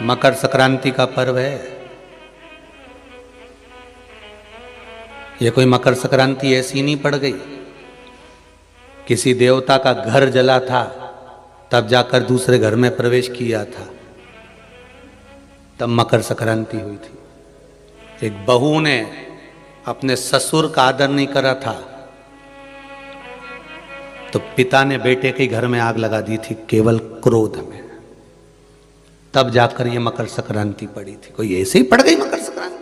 मकर संक्रांति का पर्व है। ये कोई मकर संक्रांति ऐसी नहीं पड़ गई, किसी देवता का घर जला था तब जाकर दूसरे घर में प्रवेश किया था, तब मकर संक्रांति हुई थी। एक बहू ने अपने ससुर का आदर नहीं करा था तो पिता ने बेटे के घर में आग लगा दी थी केवल क्रोध में, तब जाकर ये मकर संक्रांति पड़ी थी। कोई ऐसे ही पड़ गई मकर संक्रांति?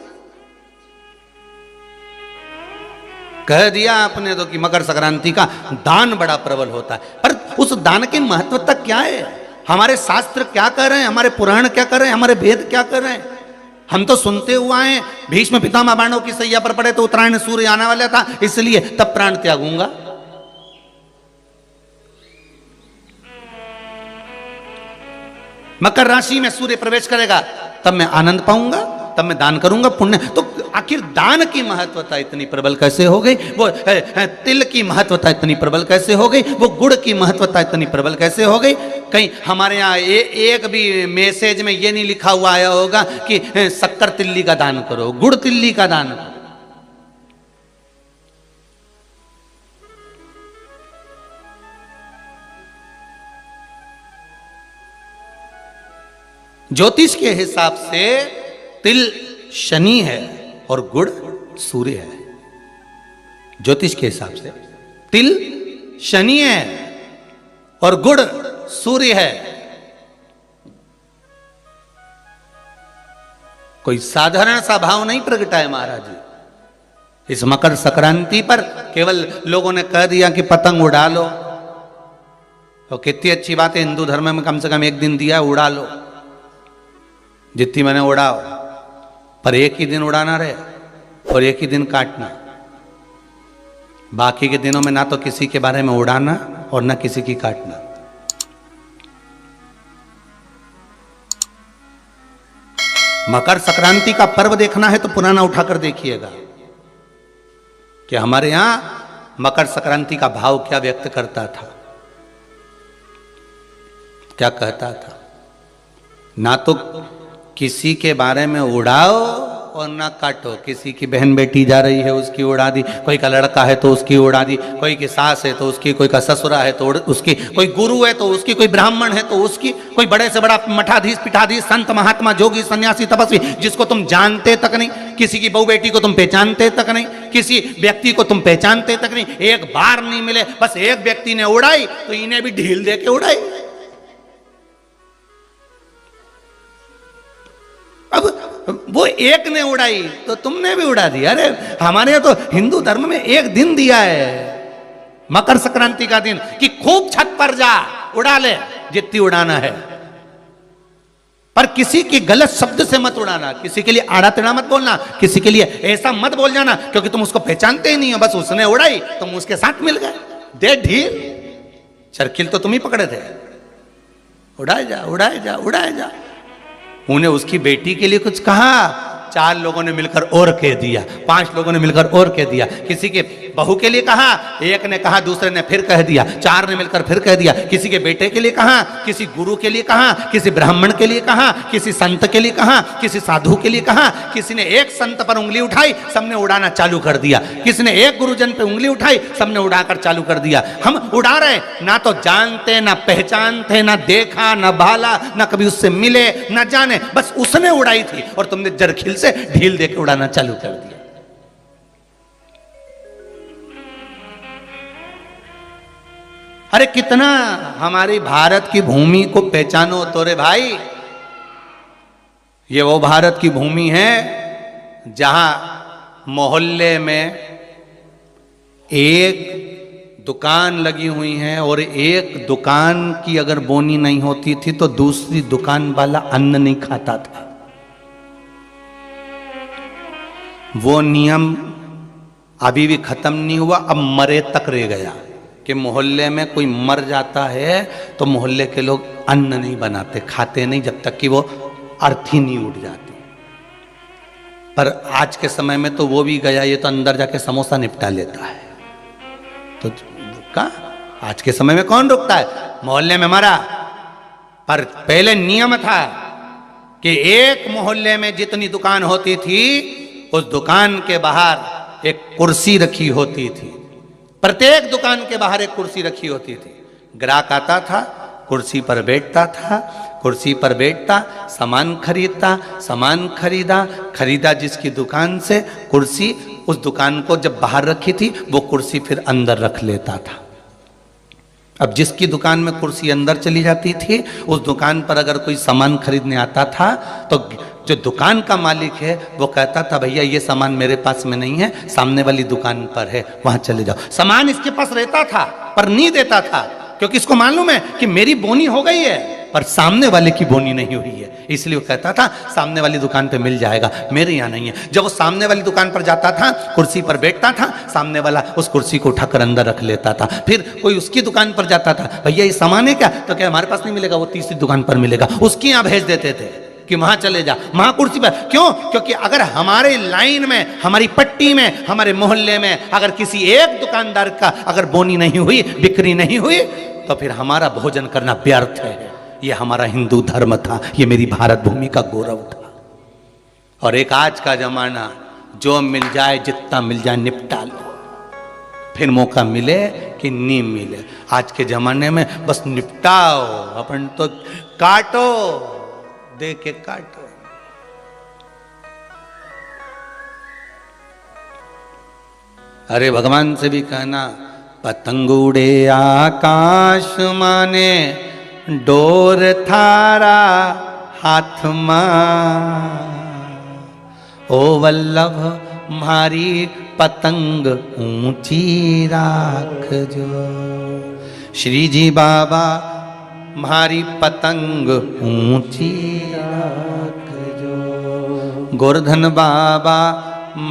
कह दिया आपने तो कि मकर संक्रांति का दान बड़ा प्रबल होता है, पर उस दान की महत्वता क्या है? हमारे शास्त्र क्या कर रहे हैं, हमारे पुराण क्या कर रहे हैं, हमारे वेद क्या कर रहे हैं? हम तो सुनते हुआ हैं भीष्म पितामह बाणों की सैया पर पड़े तो उत्तरायण सूर्य आने वाला था इसलिए तब प्राण त्यागूंगा। मकर राशि में सूर्य प्रवेश करेगा तब मैं आनंद पाऊंगा, तब मैं दान करूंगा पुण्य। तो आखिर दान की महत्वता इतनी प्रबल कैसे हो गई? वो तिल की महत्वता इतनी प्रबल कैसे हो गई? वो गुड़ की महत्वता इतनी प्रबल कैसे हो गई? कहीं हमारे यहाँ एक भी मैसेज में ये नहीं लिखा हुआ आया होगा कि शक्कर तिल्ली का दान करो, गुड़ तिल्ली का दान करो। ज्योतिष के हिसाब से तिल शनि है और गुड़ सूर्य है। ज्योतिष के हिसाब से तिल शनि है और गुड़ सूर्य है। कोई साधारण सा भाव नहीं प्रगटा है महाराज जी। इस मकर संक्रांति पर केवल लोगों ने कह दिया कि पतंग उड़ा लो, तो कितनी अच्छी बात है, हिंदू धर्म में कम से कम एक दिन दिया उड़ा लो, जितनी मैंने उड़ाओ, पर एक ही दिन उड़ाना रहे और एक ही दिन काटना। बाकी के दिनों में ना तो किसी के बारे में उड़ाना और ना किसी की काटना। मकर संक्रांति का पर्व देखना है तो पुराना उठाकर देखिएगा कि हमारे यहां मकर संक्रांति का भाव क्या व्यक्त करता था, क्या कहता था। ना तो किसी के बारे में उड़ाओ और ना काटो। किसी की बहन बेटी जा रही है उसकी उड़ा दी, कोई का लड़का है तो उसकी उड़ा दी, कोई की सास है तो उसकी, कोई का ससुरा है तो उसकी, कोई गुरु है तो उसकी, कोई ब्राह्मण है तो उसकी, कोई बड़े से बड़ा मठाधीश पीठाधीश संत महात्मा जोगी सन्यासी तपस्वी जिसको तुम जानते तक नहीं, किसी की बहू बेटी को तुम पहचानते तक नहीं, किसी व्यक्ति को तुम पहचानते तक नहीं, एक बार नहीं मिले, बस एक व्यक्ति ने उड़ाई तो इन्हें भी ढील दे के उड़ाई। अब वो एक ने उड़ाई तो तुमने भी उड़ा दिया। अरे हमारे यहाँ तो हिंदू धर्म में एक दिन दिया है मकर संक्रांति का दिन कि खूब छत पर जा उड़ा ले जितनी उड़ाना है, पर किसी की गलत शब्द से मत उड़ाना, किसी के लिए आड़ा टेढ़ा मत बोलना, किसी के लिए ऐसा मत बोल जाना क्योंकि तुम उसको पहचानते ही नहीं हो, बस उसने उड़ाई तुम उसके साथ मिल गए। दे ढील, चरखिल तो तुम ही पकड़े थे। उड़ाए जा उड़ाए जा उड़ाए जा। उन्हें उसकी बेटी के लिए कुछ कहा, 4 लोगों ने मिलकर और कह दिया, 5 लोगों ने मिलकर और कह दिया। किसी के बहू के लिए कहा, एक ने कहा, दूसरे ने फिर कह दिया, 4 ने मिलकर फिर कह दिया। किसी के बेटे के लिए कहा, किसी गुरु के लिए कहा, किसी ब्राह्मण के लिए कहा, किसी संत के लिए कहा, किसी साधु के लिए कहा। किसी ने एक संत पर उंगली उठाई, सबने उड़ाना चालू कर दिया। किसी ने एक गुरुजन पे उंगली उठाई, सबने उड़ाकर चालू कर दिया। हम उड़ा रहे, ना तो जानते ना पहचानते, ना देखा ना भाला, ना कभी उससे मिले ना जाने, बस उसने उड़ाई थी और तुमने जरखिल से ढील देकर उड़ाना चालू कर दिया। अरे कितना हमारी भारत की भूमि को पहचानो तो रे भाई। ये वो भारत की भूमि है जहां मोहल्ले में एक दुकान लगी हुई है और एक दुकान की अगर बोनी नहीं होती थी तो दूसरी दुकान वाला अन्न नहीं खाता था। वो नियम अभी भी खत्म नहीं हुआ, अब मरे तक रह गया कि मोहल्ले में कोई मर जाता है तो मोहल्ले के लोग अन्न नहीं बनाते, खाते नहीं जब तक कि वो अर्थी नहीं उठ जाती। पर आज के समय में तो वो भी गया, ये तो अंदर जाके समोसा निपटा लेता है। तो का आज के समय में कौन रुकता है? मोहल्ले में मरा, पर पहले नियम था कि एक मोहल्ले में जितनी दुकान होती थी उस दुकान के बाहर एक कुर्सी रखी होती थी। प्रत्येक दुकान के बाहर एक कुर्सी रखी होती थी। ग्राहक आता था, कुर्सी पर बैठता था, कुर्सी पर बैठता, सामान खरीदता, सामान खरीदा जिसकी दुकान से कुर्सी, उस दुकान को जब बाहर रखी थी वो कुर्सी फिर अंदर रख लेता था। अब जिसकी दुकान में कुर्सी अंदर चली जाती थी, उस दुकान पर अगर कोई सामान खरीदने आता था तो जो दुकान का मालिक है वो कहता था भैया ये सामान मेरे पास में नहीं है, सामने वाली दुकान पर है, वहां चले जाओ। सामान इसके पास रहता था पर नहीं देता था, क्योंकि इसको मालूम है कि मेरी बोनी हो गई है पर सामने वाले की बोनी नहीं हुई है, इसलिए वो कहता था सामने वाली दुकान पे मिल जाएगा, मेरे यहाँ नहीं है। जब वो सामने वाली दुकान पर जाता था, कुर्सी पर बैठता था, सामने वाला उस कुर्सी को उठाकर अंदर रख लेता था। फिर कोई उसकी दुकान पर जाता था, भैया ये सामान है क्या, तो क्या हमारे पास नहीं मिलेगा, वो तीसरी दुकान पर मिलेगा, उसके यहाँ भेज देते थे कि वहां चले जा, वहां कुर्सी पर। क्यों? क्योंकि अगर हमारे लाइन में, हमारी पट्टी में, हमारे मोहल्ले में अगर किसी एक दुकानदार का अगर बोनी नहीं हुई, बिक्री नहीं हुई, तो फिर हमारा भोजन करना व्यर्थ है। ये हमारा हिंदू धर्म था, ये मेरी भारत भूमि का गौरव था। और एक आज का जमाना, जो मिल जाए जितना मिल जाए निपटा लो, फिर मौका मिले कि नहीं मिले। आज के जमाने में बस निपटाओ, अपन तो काटो, दे के काटो। अरे भगवान से भी कहना, पतंग उड़े आकाश माने, डोर थारा हाथ मां, ओ वल्लभ मारी पतंग ऊंची राख जो। श्री जी बाबा मारी पतंग ऊंची राख जो, गोवर्धन बाबा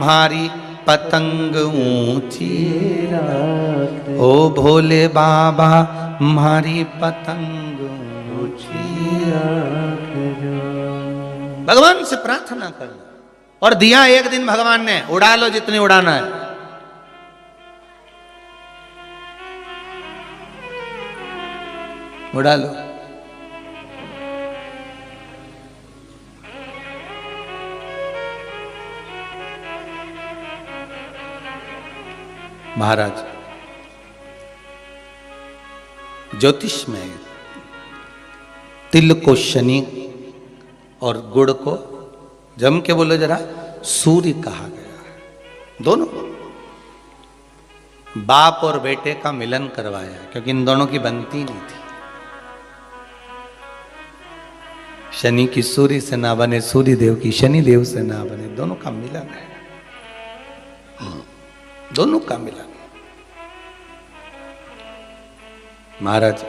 मारी पतंग ऊंची राख, ओ भोले बाबा मारी पतंग ऊंची राख जो। भगवान से प्रार्थना करना। और दिया एक दिन भगवान ने, उड़ा लो जितनी उड़ाना है। उड़ा लो। महाराज ज्योतिष में तिल को शनि और गुड़ को, जम के बोलो जरा, सूर्य कहा गया है। दोनों बाप और बेटे का मिलन करवाया, क्योंकि इन दोनों की बनती नहीं थी। शनि की सूर्य से ना बने, सूर्य देव की शनि देव से ना बने, दोनों का मिलन है, दोनों का मिलन। महाराज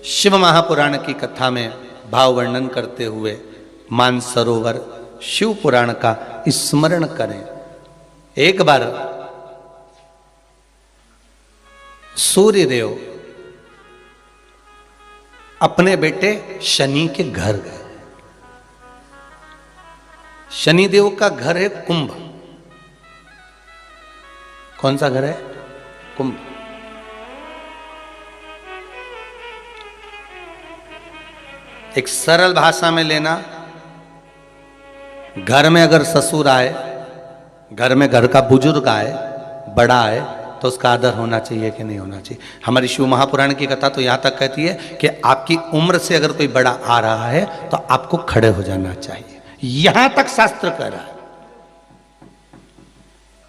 शिव महापुराण की कथा में भाव वर्णन करते हुए मानसरोवर शिव पुराण का स्मरण करें। एक बार सूर्यदेव अपने बेटे शनि के घर गए। शनिदेव का घर है कुंभ। कौन सा घर है? कुंभ। एक सरल भाषा में लेना, घर में अगर ससुर आए, घर में घर का बुजुर्ग आए, बड़ा आए, तो उसका आदर होना चाहिए कि नहीं होना चाहिए। हमारी शिव महापुराण की कथा तो यहां तक कहती है कि आपकी उम्र से अगर कोई बड़ा आ रहा है तो आपको खड़े हो जाना चाहिए। यहां तक शास्त्र कह रहा है।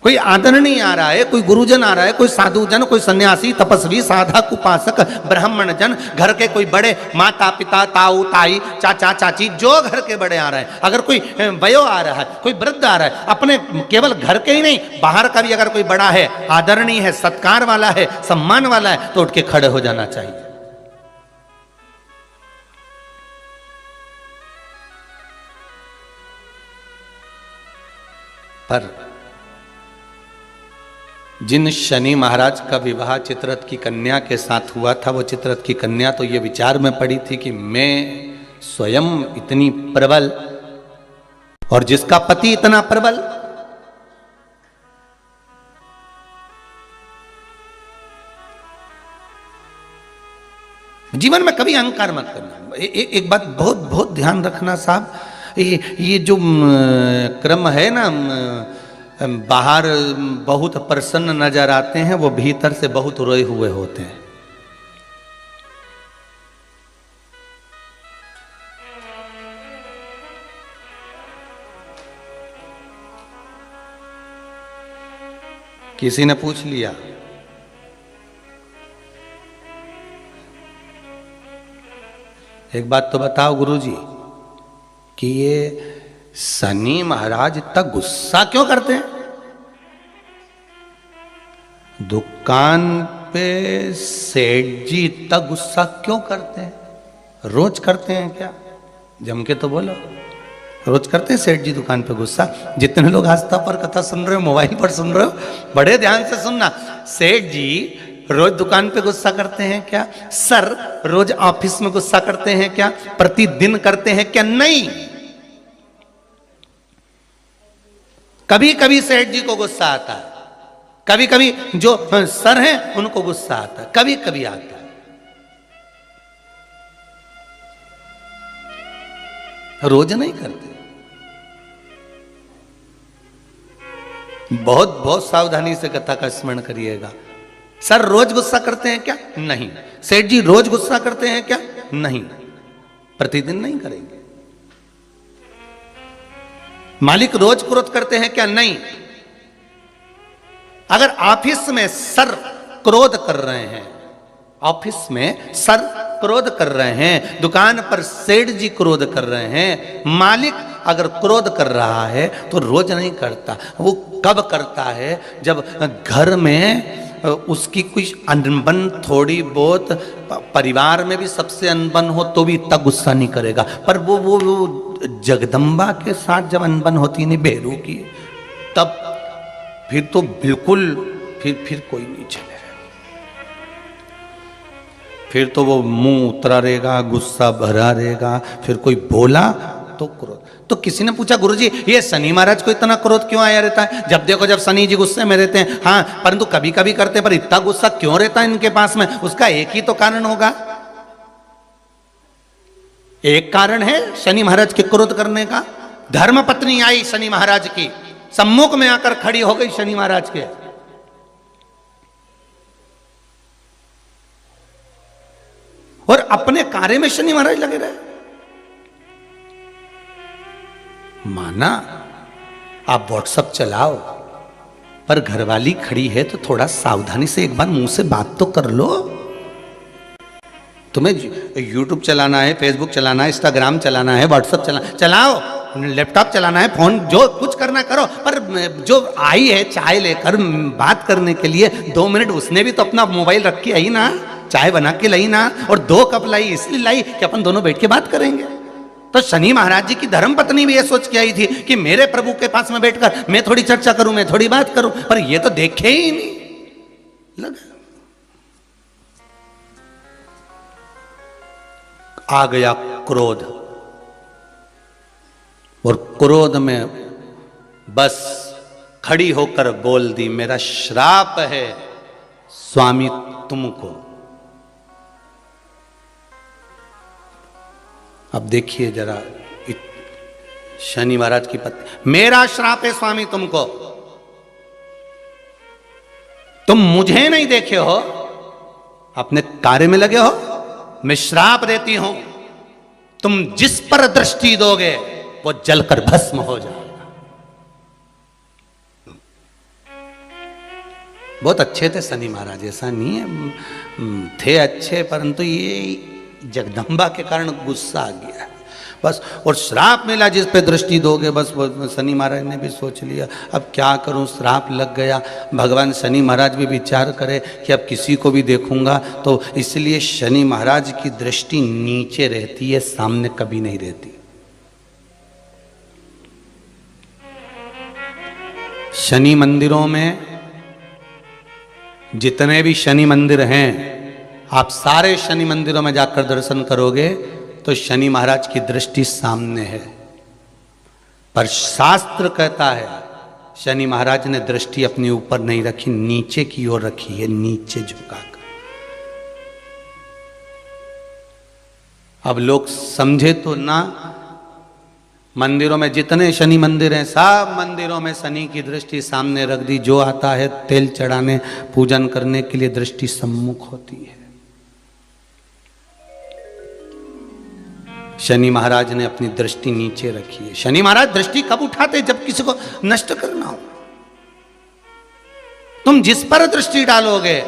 कोई आदरणीय आ रहा है, कोई गुरुजन आ रहा है, कोई साधु जन, कोई सन्यासी, तपस्वी, साधक, उपासक, ब्राह्मण जन, घर के कोई बड़े, माता पिता, ताऊ ताई, चाचा चाची, जो घर के बड़े आ रहे हैं, अगर कोई वयो आ रहा है, कोई वृद्ध आ रहा है, अपने केवल घर के ही नहीं बाहर का भी अगर कोई बड़ा है, आदरणीय है, सत्कार वाला है, सम्मान वाला है, तो उठ के खड़े हो जाना चाहिए। पर जिन शनि महाराज का विवाह चित्ररथ की कन्या के साथ हुआ था, वो चित्ररथ की कन्या तो ये विचार में पड़ी थी कि मैं स्वयं इतनी प्रबल और जिसका पति इतना प्रबल, जीवन में कभी अहंकार मत करना। एक बात बहुत बहुत ध्यान रखना साहब, ये जो क्रम है ना, बाहर बहुत प्रसन्न नजर आते हैं, वो भीतर से बहुत रोए हुए होते हैं। किसी ने पूछ लिया एक बात तो बताओ गुरुजी कि ये शनि महाराज इतना गुस्सा क्यों करते हैं? दुकान पे सेठ जी इतना गुस्सा क्यों करते हैं? रोज करते हैं क्या? जम के तो बोलो, रोज करते हैं सेठ जी दुकान पे गुस्सा? जितने लोग आस्था पर कथा सुन रहे हो, मोबाइल पर सुन रहे हो, बड़े ध्यान से सुनना। सेठ जी रोज दुकान पे गुस्सा करते हैं क्या? सर रोज ऑफिस में गुस्सा करते हैं क्या? प्रतिदिन करते हैं क्या? नहीं। कभी कभी सेठ जी को गुस्सा आता है, कभी कभी जो सर हैं उनको गुस्सा आता है, कभी कभी आता है। रोज नहीं करते। बहुत बहुत सावधानी से कथा का स्मरण करिएगा। सर रोज गुस्सा करते हैं क्या? नहीं। सेठ जी रोज गुस्सा करते हैं क्या? नहीं। प्रतिदिन नहीं करेंगे। मालिक रोज क्रोध करते हैं क्या? नहीं। अगर ऑफिस में सर क्रोध कर रहे हैं, ऑफिस में सर क्रोध कर रहे हैं, दुकान पर सेठ जी क्रोध कर रहे हैं, मालिक अगर क्रोध कर रहा है तो रोज नहीं करता। वो कब करता है? जब घर में उसकी कुछ अनबन थोड़ी बहुत, परिवार में भी सबसे अनबन हो तो भी इतना गुस्सा नहीं करेगा। पर वो जगदम्बा के साथ जब अनबन होती नहीं बेरू की, तब फिर तो बिल्कुल फिर कोई नहीं चलेगा। फिर तो वो मुंह उतरा रहेगा, गुस्सा भरा रहेगा। फिर कोई बोला तो क्रोध। तो किसी ने पूछा गुरुजी ये शनि महाराज को इतना क्रोध क्यों आया रहता है? जब देखो जब शनि जी गुस्से में रहते हैं। हाँ, परंतु कभी कभी करते हैं, पर इतना गुस्सा क्यों रहता है इनके पास में? उसका एक ही तो कारण होगा। एक कारण है शनि महाराज के क्रोध करने का। धर्म पत्नी आई शनि महाराज की, सम्मुख में आकर खड़ी हो गई शनि महाराज के। और अपने कार्य में शनि महाराज लगे रहे। माना आप व्हाट्सएप चलाओ, पर घरवाली खड़ी है तो थोड़ा सावधानी से एक बार मुंह से बात तो कर लो। तुम्हें यूट्यूब चलाना है, फेसबुक चलाना है, इंस्टाग्राम चलाना है, व्हाट्सएप चलाओ, लैपटॉप चलाना है, फोन जो कुछ करना करो। पर जो आई है चाय लेकर बात करने के लिए 2 मिनट, उसने भी तो अपना मोबाइल रख के आई ना, चाय बना के लाई ना, और 2 कप लाई इसलिए लाई कि अपन दोनों बैठ के बात करेंगे। तो शनि महाराज जी की धर्म पत्नी भी ये सोच के आई थी कि मेरे प्रभु के पास में बैठकर मैं थोड़ी चर्चा करूं, मैं थोड़ी बात करूं, पर ये तो देखे ही नहीं लगा। आ गया क्रोध, और क्रोध में बस खड़ी होकर बोल दी, मेरा श्राप है स्वामी तुमको। अब देखिए जरा शनि महाराज की पत्नी, मेरा श्राप है स्वामी तुमको, तुम मुझे नहीं देखे हो, अपने कार्य में लगे हो। मैं श्राप देती हूं, तुम जिस पर दृष्टि दोगे वो जलकर भस्म हो जाएगा। बहुत अच्छे थे शनि महाराज, ऐसा नहीं है, थे अच्छे, परंतु ये जगदम्बा के कारण गुस्सा आ गया बस। और श्राप मिला, जिस पे दृष्टि दोगे बस। शनि महाराज ने भी सोच लिया अब क्या करूं, श्राप लग गया। भगवान शनि महाराज भी विचार करे कि अब किसी को भी देखूंगा तो, इसलिए शनि महाराज की दृष्टि नीचे रहती है, सामने कभी नहीं रहती। शनि मंदिरों में जितने भी शनि मंदिर हैं, आप सारे शनि मंदिरों में जाकर दर्शन करोगे तो शनि महाराज की दृष्टि सामने है। पर शास्त्र कहता है शनि महाराज ने दृष्टि अपने ऊपर नहीं रखी, नीचे की ओर रखी है, नीचे झुकाकर। अब लोग समझे तो ना, मंदिरों में जितने शनि मंदिर हैं सब मंदिरों में शनि की दृष्टि सामने रख दी। जो आता है तेल चढ़ाने पूजन करने के लिए दृष्टि सम्मुख होती है। शनि महाराज ने अपनी दृष्टि नीचे रखी है। शनि महाराज दृष्टि कब उठाते? जब किसी को नष्ट करना हो। तुम जिस पर दृष्टि डालोगे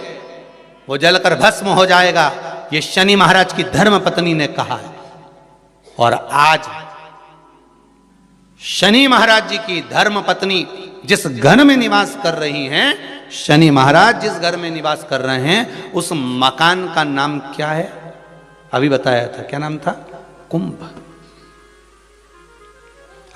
वो जलकर भस्म हो जाएगा, ये शनि महाराज की धर्म पत्नी ने कहा है। और आज शनि महाराज जी की धर्म पत्नी जिस घर में निवास कर रही हैं, शनि महाराज जिस घर में निवास कर रहे हैं, उस मकान का नाम क्या है? अभी बताया था, क्या नाम था? कुंभ।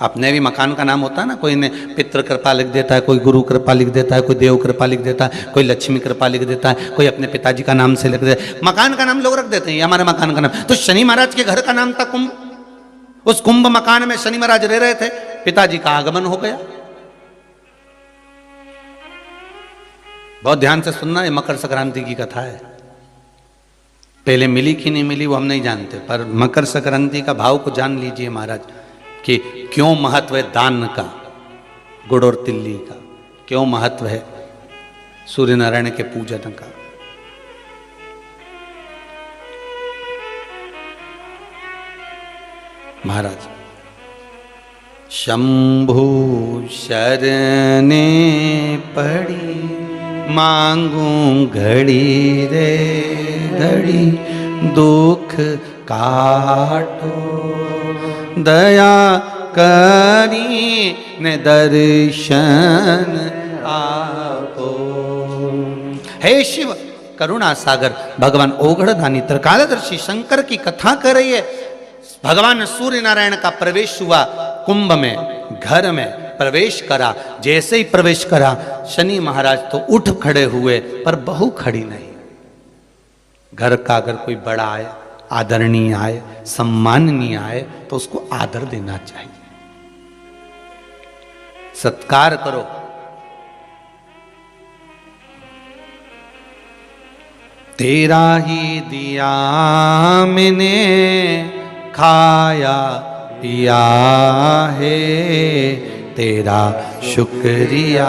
अपने भी मकान का नाम होता है ना, कोई ने पितृ कृपा लिख देता है, कोई गुरु कृपा लिख देता है, कोई देव कृपा लिख देता है, कोई लक्ष्मी कृपा लिख देता है, कोई अपने पिताजी का नाम से लिख देता है। मकान का नाम लोग रख देते हैं, ये हमारे मकान का नाम। तो शनि महाराज के घर का नाम था कुंभ। उस कुंभ मकान में शनि महाराज रह रहे थे, पिताजी का आगमन हो गया। बहुत ध्यान से सुनना, ये मकर संक्रांति की कथा है। पहले मिली कि नहीं मिली वो हम नहीं जानते, पर मकर संक्रांति का भाव को जान लीजिए महाराज कि क्यों महत्व है दान का, गुड़ और तिल्ली का, क्यों महत्व है सूर्य नारायण के पूजन का। महाराज, शंभु शरणे पड़ी मांगू घड़ी रे घड़ी, दुख काटो दया करी ने दर्शन आपो। हे शिव करुणा सागर भगवान ओघड़दानी त्रिकालदर्शी शंकर की कथा कर रही है। भगवान सूर्य नारायण का प्रवेश हुआ कुंभ में, घर में प्रवेश करा। जैसे ही प्रवेश करा शनि महाराज तो उठ खड़े हुए, पर बहू खड़ी नहीं। घर का अगर कोई बड़ा आए, आदरणीय आए, सम्माननीय आए, तो उसको आदर देना चाहिए, सत्कार करो। तेरा ही दिया मैंने खाया पिया है, तेरा शुक्रिया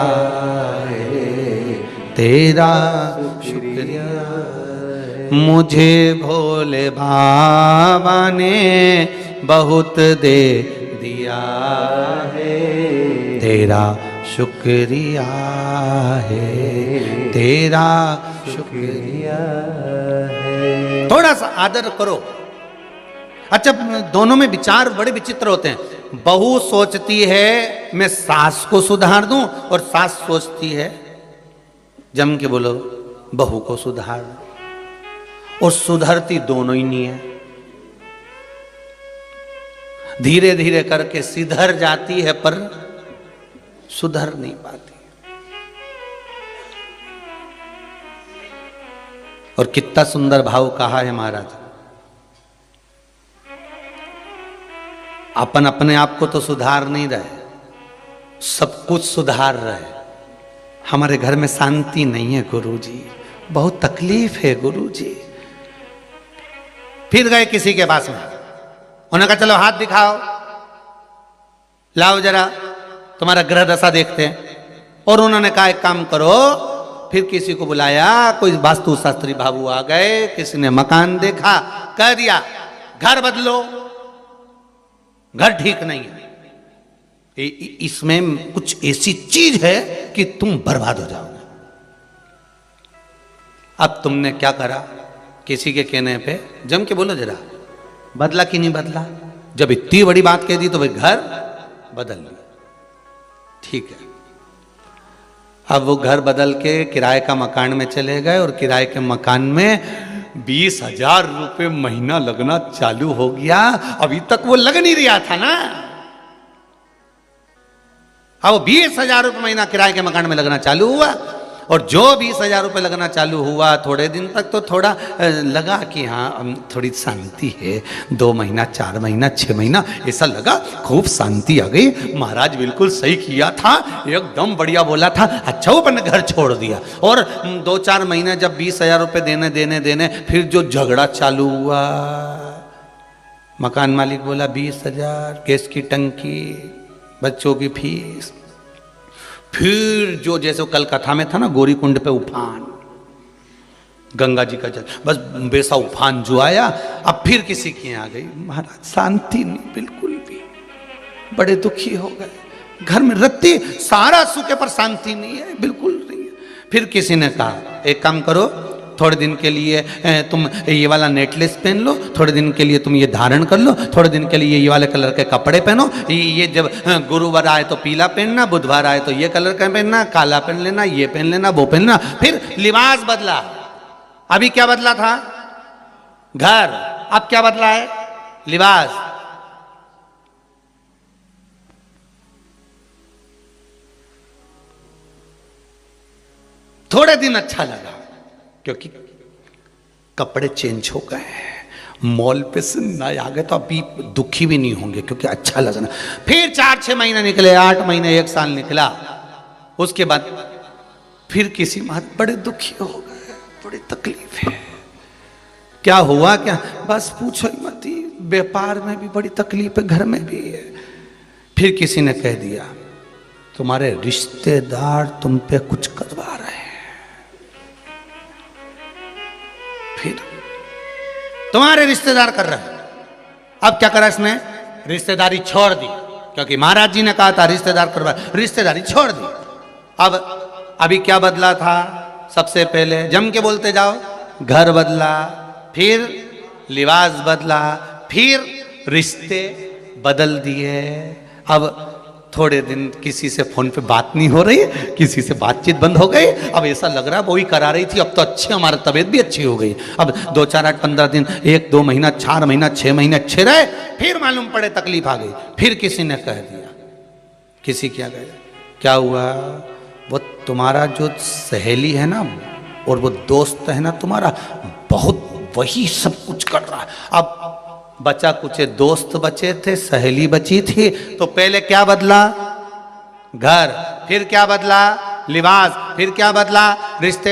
है, तेरा शुक्रिया। मुझे भोले बाबा ने बहुत दे दिया है, तेरा शुक्रिया है, तेरा शुक्रिया है। थोड़ा सा आदर करो। अच्छा, दोनों में विचार बड़े विचित्र होते हैं। बहू सोचती है मैं सास को सुधार दूं, और सास सोचती है, जम के बोलो, बहू को सुधार। और सुधरती दोनों ही नहीं है। धीरे धीरे करके सिधर जाती है, पर सुधर नहीं पाती। और कितना सुंदर भाव कहा है महाराज, अपन अपने आप को तो सुधार नहीं रहे, सब कुछ सुधार रहे। हमारे घर में शांति नहीं है गुरुजी, बहुत तकलीफ है गुरुजी। फिर गए किसी के पास में, उन्होंने कहा चलो हाथ दिखाओ, लाओ जरा तुम्हारा ग्रह दशा देखते हैं। और उन्होंने कहा एक काम करो, फिर किसी को बुलाया, कोई वास्तु शास्त्री बाबू आ गए, किसी ने मकान देखा, कह दिया घर बदलो, घर ठीक नहीं है, इसमें कुछ ऐसी चीज है कि तुम बर्बाद हो जाओगे। अब तुमने क्या करा, किसी के कहने पे जम के बोलो जरा, बदला कि नहीं बदला? जब इतनी बड़ी बात कह दी तो भाई घर बदल लिया, ठीक है। अब वो घर बदल के किराए का मकान में चले गए, और किराए के मकान में 20,000 रुपये महीना लगना चालू हो गया। अभी तक वो लग नहीं रहा था ना। अब वो 20,000 रुपये महीना किराए के मकान में लगना चालू हुआ, और जो 20,000 रुपये लगना चालू हुआ, थोड़े दिन तक तो थोड़ा लगा कि हाँ थोड़ी शांति है। 2 महीना, 4 महीना, 6 महीना ऐसा लगा, खूब शांति आ गई। महाराज बिल्कुल सही किया था, एकदम बढ़िया बोला था। अच्छा वो अपने घर छोड़ दिया। और 2-4 महीने जब 20,000 रुपये देने, फिर जो झगड़ा चालू हुआ, मकान मालिक बोला 20,000 गैस की टंकी, बच्चों की फीस। फिर जो जैसे कल कथा में था ना, गौरी कुंड पे उफान, गंगा जी का जल, बस वैसा उफान जो आया। अब फिर किसी की आ गई, महाराज शांति नहीं बिल्कुल भी, बड़े दुखी हो गए। घर में रत्ती सारा सूखे पर शांति नहीं है, बिल्कुल नहीं है। फिर किसी ने कहा एक काम करो, थोड़े दिन के लिए तुम ये वाला नेकलेस पहन लो, थोड़े दिन के लिए तुम ये धारण कर लो, थोड़े दिन के लिए ये वाले कलर के कपड़े पहनो। ये जब गुरुवार आए तो पीला पहनना, बुधवार आए तो ये कलर का पहनना, काला पहन लेना, ये पहन लेना, वो पहनना। फिर लिबास बदला। अभी क्या बदला था? घर। अब क्या बदला है? लिबास। थोड़े दिन अच्छा लगा क्योंकि कपड़े चेंज हो गए, मॉल पे से नए आ गए, तो अभी दुखी भी नहीं होंगे क्योंकि अच्छा लगना। फिर 4-6 महीने निकले, 8 महीने, 1 साल निकला। उसके बाद फिर किसी माँ बड़े दुखी हो गए, बड़ी तकलीफ है। क्या हुआ? क्या? बस पूछो ही मत, व्यापार में भी बड़ी तकलीफ है, घर में भी है। फिर किसी ने कह दिया तुम्हारे रिश्तेदार तुम पे कुछ करवा रहे हैं। फिर तुम्हारे रिश्तेदार कर रहे हैं। अब क्या करा इसने? रिश्तेदारी छोड़ दी, क्योंकि महाराज जी ने कहा था रिश्तेदार करवा, रिश्तेदारी छोड़ दी। अब अभी क्या बदला था? सबसे पहले जम के बोलते जाओ, घर बदला, फिर लिबास बदला, फिर रिश्ते बदल दिए। अब थोड़े दिन किसी से फोन पे बात नहीं हो रही, किसी से बातचीत बंद हो गई। अब ऐसा लग रहा वही करा रही थी, अब तो अच्छी, हमारी तबीयत भी अच्छी हो गई। अब 2, 4, 8, 15 दिन, 1, 2 महीना, 4 महीना, 6 महीने अच्छे रहे, फिर मालूम पड़े तकलीफ आ गई। फिर किसी ने कह दिया, किसी क्या गया, क्या हुआ? वो तुम्हारा जो सहेली है ना और वो दोस्त है ना तुम्हारा, बहुत वही सब कुछ कर रहा है। अब बचा कुछ दोस्त बचे थे, सहेली बची थी, तो पहले क्या बदला? घर। फिर क्या बदला? लिबास। फिर क्या बदला? रिश्ते।